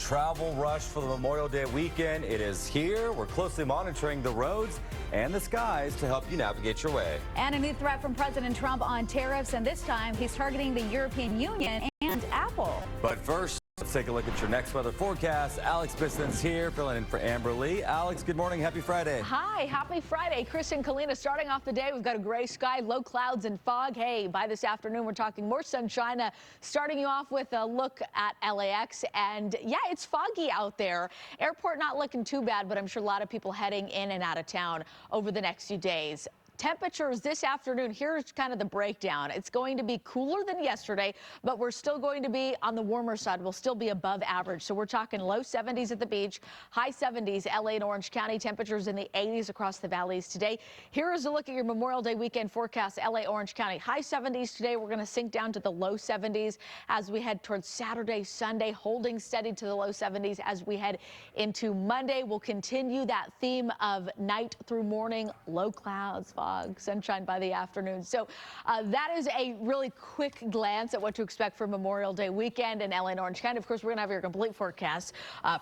travel rush for the Memorial Day weekend. It is here. We're closely monitoring the roads and the skies to help you navigate your way. And a new threat from President Trump on tariffs, and this time he's targeting the European Union and Apple. But first, let's take a look at your next weather forecast. Alex Bisson's here, filling in for Amber Lee. Alex, good morning. Happy Friday. Hi, happy Friday. Chris and Kalina starting off the day. We've got a gray sky, low clouds and fog. Hey, by this afternoon, we're talking more sunshine. Starting you off with a look at LAX. And yeah, it's foggy out there. Airport not looking too bad, but I'm sure a lot of people heading in and out of town over the next few days. Temperatures this afternoon, here's kind of the breakdown. It's going to be cooler than yesterday, but we're still going to be on the warmer side. We'll still be above average. So we're talking low 70s at the beach, high 70s, LA and Orange County, temperatures in the 80s across the valleys today. Here is a look at your Memorial Day weekend forecast. LA, Orange County, high 70s today. We're going to sink down to the low 70s as we head towards Saturday, Sunday, holding steady to the low 70s as we head into Monday. We'll continue that theme of night through morning, low clouds, fog, sunshine by the afternoon. So that is a really quick glance at what to expect for Memorial Day weekend in LA and Orange County. Of course, we're going to have your complete forecast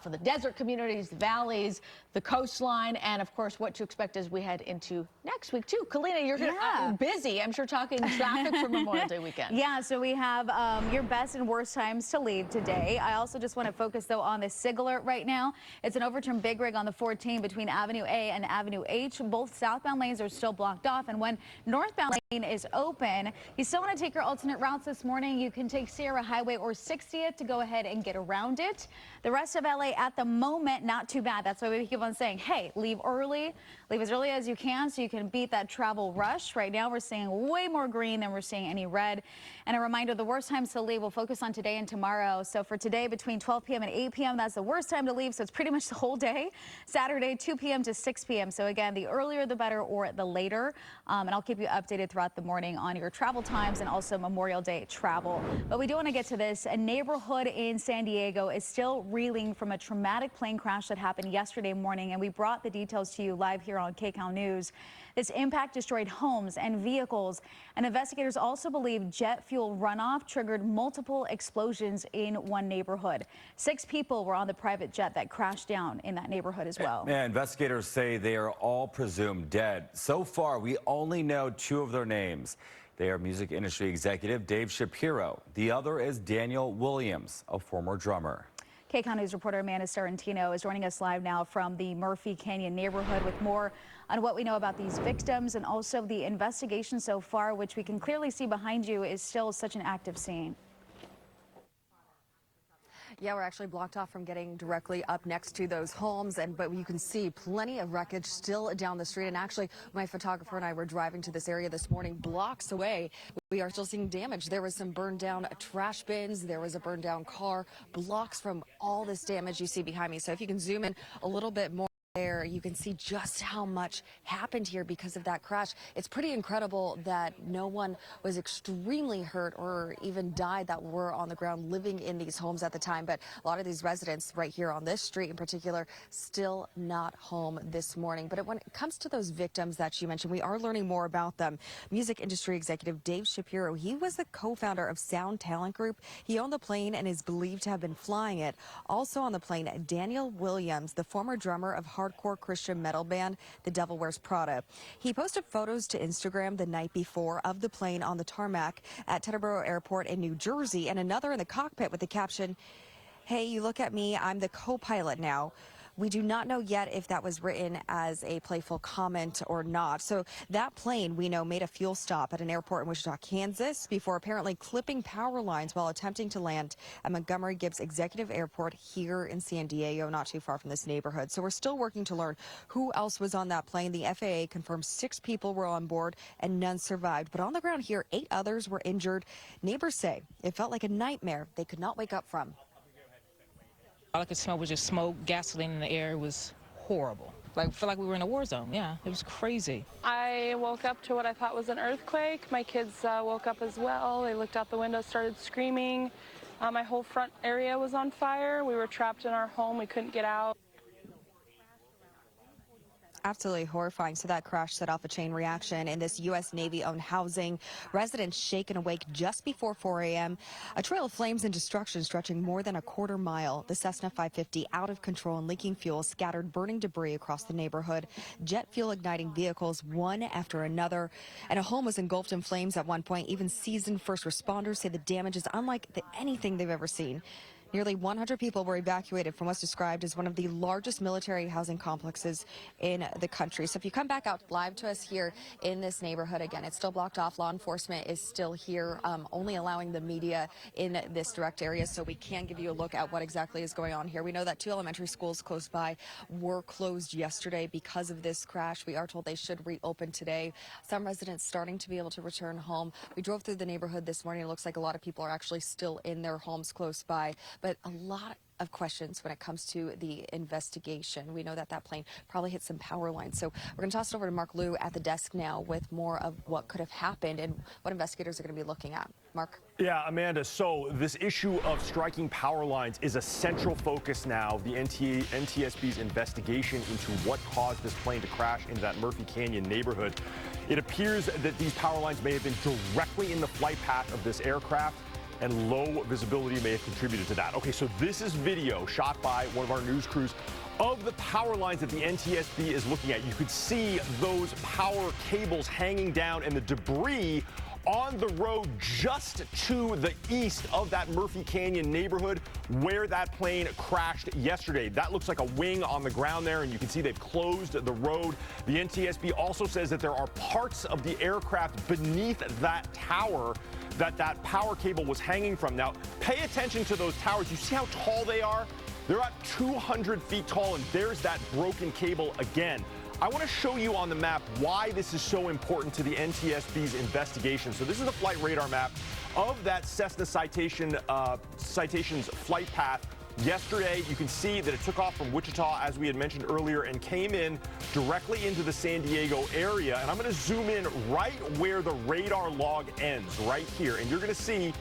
for the desert communities, the valleys, the coastline, and of course, what to expect as we head into next week too. Kalina, you're busy. I'm sure talking traffic for Memorial Day weekend. Yeah, so we have your best and worst times to leave today. I also just want to focus though on this SIG alert right now. It's an overturned big rig on the 14 between Avenue A and Avenue H. Both southbound lanes are still blocked off, and when northbound lane is open, you still want to take your alternate routes this morning. You can take Sierra Highway or 60th to go ahead and get around it. The rest of LA at the moment, not too bad. That's why we keep on saying, hey, leave early, leave as early as you can so you can beat that travel rush. Right now we're seeing way more green than we're seeing any red. And a reminder, the worst times to leave, we'll focus on today and tomorrow. So for today, between 12 p.m. and 8 p.m., that's the worst time to leave. So it's pretty much the whole day. Saturday, 2 p.m. to 6 p.m. So again, the earlier the better, or the later. And I'll keep you updated throughout the morning on your travel times and also Memorial Day travel. But we do want to get to this. A neighborhood in San Diego is still reeling from a traumatic plane crash that happened yesterday morning, and we brought the details to you live here on KCAL News. This impact destroyed homes and vehicles, and investigators also believe jet fuel runoff triggered multiple explosions in one neighborhood. 6 people were on the private jet that crashed down in that neighborhood as well. Yeah, investigators say they are all presumed dead. So far, we only know 2 of their names. They are music industry executive Dave Shapiro. The other is Daniel Williams, a former drummer. KCAL News reporter Amanda Starantino is joining us live now from the Murphy Canyon neighborhood with more on what we know about these victims and also the investigation so far, which we can clearly see behind you is still such an active scene. Yeah, we're actually blocked off from getting directly up next to those homes, but you can see plenty of wreckage still down the street. And actually, my photographer and I were driving to this area this morning, blocks away. We are still seeing damage. There was some burned down trash bins. There was a burned down car, blocks from all this damage you see behind me. So if you can zoom in a little bit more there, you can see just how much happened here because of that crash. It's pretty incredible that no one was extremely hurt or even died that were on the ground living in these homes at the time. But a lot of these residents right here on this street in particular still not home this morning. But when it comes to those victims that you mentioned, we are learning more about them. Music industry executive Dave Shapiro, he was the co-founder of Sound Talent Group. He owned the plane and is believed to have been flying it. Also on the plane, Daniel Williams, the former drummer of hardcore Christian metal band The Devil Wears Prada. He posted photos to Instagram the night before of the plane on the tarmac at Teterboro Airport in New Jersey, and another in the cockpit with the caption, "Hey, you look at me, I'm the co-pilot now." We do not know yet if that was written as a playful comment or not. So that plane, we know, made a fuel stop at an airport in Wichita, Kansas, before apparently clipping power lines while attempting to land at Montgomery Gibbs Executive Airport here in San Diego, not too far from this neighborhood. So we're still working to learn who else was on that plane. The FAA confirms 6 people were on board and none survived. But on the ground here, 8 others were injured. Neighbors say it felt like a nightmare they could not wake up from. All I could smell was just smoke, gasoline in the air. It was horrible. Like, I feel like we were in a war zone. Yeah, it was crazy. I woke up to what I thought was an earthquake. My kids woke up as well. They looked out the window, started screaming. My whole front area was on fire. We were trapped in our home. We couldn't get out. Absolutely horrifying. So that crash set off a chain reaction in this U.S. Navy-owned housing. Residents shaken awake just before 4 a.m. A trail of flames and destruction stretching more than a quarter mile. The Cessna 550 out of control and leaking fuel scattered burning debris across the neighborhood. Jet fuel igniting vehicles one after another. And a home was engulfed in flames at one point. Even seasoned first responders say the damage is unlike anything they've ever seen. Nearly 100 people were evacuated from what's described as one of the largest military housing complexes in the country. So if you come back out live to us here in this neighborhood, again, it's still blocked off. Law enforcement is still here, only allowing the media in this direct area so we can give you a look at what exactly is going on here. We know that 2 elementary schools close by were closed yesterday because of this crash. We are told they should reopen today. Some residents starting to be able to return home. We drove through the neighborhood this morning. It looks like a lot of people are actually still in their homes close by. But a lot of questions when it comes to the investigation. We know that that plane probably hit some power lines. So we're going to toss it over to Mark Liu at the desk now with more of what could have happened and what investigators are going to be looking at. Mark? Yeah, Amanda, so this issue of striking power lines is a central focus now of the NTSB's investigation into what caused this plane to crash into that Murphy Canyon neighborhood. It appears that these power lines may have been directly in the flight path of this aircraft, and low visibility may have contributed to that. Okay, so this is video shot by one of our news crews of the power lines that the NTSB is looking at. You could see those power cables hanging down and the debris on the road just to the east of that Murphy Canyon neighborhood where that plane crashed yesterday. That looks like a wing on the ground there, and you can see they've closed the road. The NTSB also says that there are parts of the aircraft beneath that tower that power cable was hanging from. Now, pay attention to those towers. You see how tall they are? They're at 200 feet tall, and there's that broken cable again. I want to show you on the map why this is so important to the NTSB's investigation. So this is the flight radar map of that Cessna citation's flight path. Yesterday, you can see that it took off from Wichita, as we had mentioned earlier, and came in directly into the San Diego area. And I'm going to zoom in right where the radar log ends, right here. And you're going to see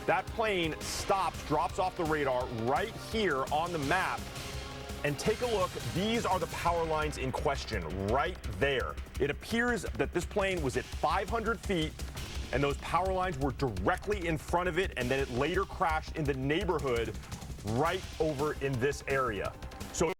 that plane stops, drops off the radar right here on the map. And take a look. These are the power lines in question right there. It appears that this plane was at 500 feet, and those power lines were directly in front of it, and then it later crashed in the neighborhood right over in this area. So